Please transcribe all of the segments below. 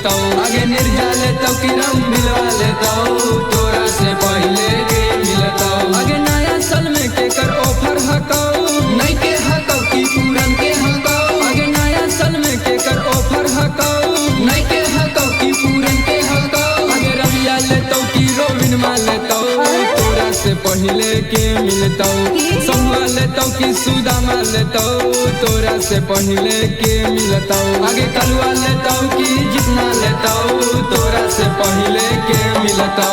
मिलता आगे निर्जा लेता कि रम मिलवा लेता तोरा से पहले के मिलता आगे नया साल में के कर ऑफर हकाओ नहीं के हकाओ कि पूरन के हकाओ आगे नया साल में के कर ऑफर हकाओ नहीं के हकाओ कि पूरन के हकाओ आगे रबिया लेता कि रोबिन मा लेता तोरा से पहले के मिलता समूह लेता कि सुदामा लेता तोरा से पहले के मिलता आगे कलुआ लेता कि जितना लेता तोरा से पहले के मिलता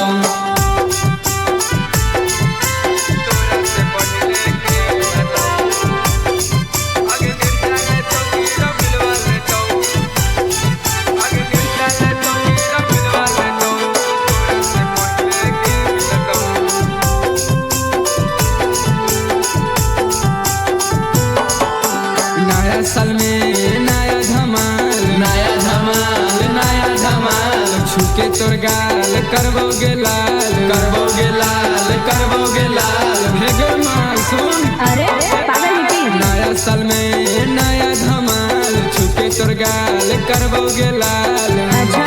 नया साल में नया धमाल नया धमाल नया धमाल छुके तोर गाल करबोगे लाल करबोगे लाल करबोगे लाल भेगे माल सुन अरे पागल है नया साल में नया धमाल छुके तोर गाल करबोगे लाल अच्छा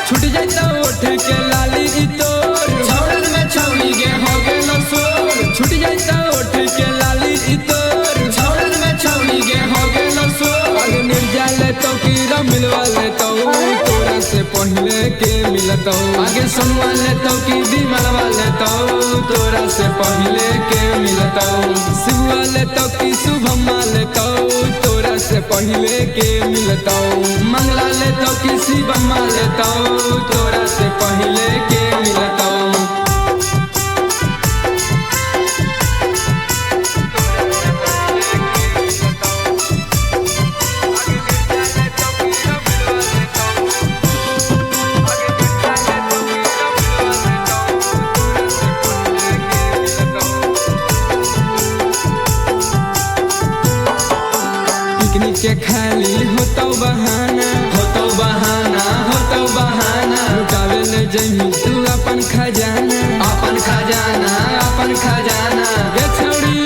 छूट जाता उठ के लाली ई तोर छौड़न में छौड़ी गे हो गेल सोर छूट जाता उठ के लाली ई तोर छौड़न में छौड़ी गे हो गेल सोर आगे निर्जा लेतो कि रम मिलवा लेतो तोरा से पहले के मिलतो आगे सुनवा लेतो कि बीमारवा लेतो तोरा से पहले के मिलतो शिवा लेतो कि शुभमा लेतो तोरा से पहले के मिलतो मंगला लेतो कि शिवमा लेतो तोरा से पहले के मिलतो पिकनिक के खाली होतो बहाना होतो बहाना होतो बहाना लुटावे ले जमी तू अपन खजाना अपन खजाना अपन खजाना गे छोड़ी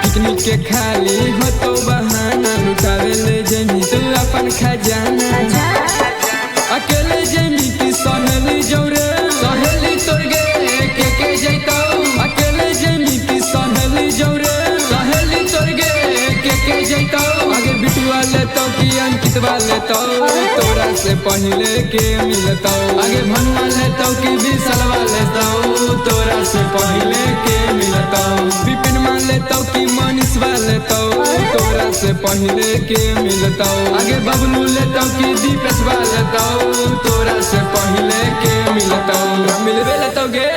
पिकनिक के खाली होतो बहाना लुटावे ले जमी तू अपन खजाना अकेले जमी की सहेली जौरे सहेली तोर गे के जैतो अकेले जमी की सहेली जौरे सहेली तोर गे के जैतो आगे बिटुआ लेतो कि अंकितवा लेतो तोरा से पहले के मिलतो आगे भनुआ लेतो कि विसलवा लेतो तोरा से पहले के मिलतो विपिन मान लेतो कि मनीषवा लेतो तोरा से पहले के मिलतो आगे बबलू लेतो कि दीपेशवा लेतो तोरा से पहले के मिलतो मिलबे लेतो गे।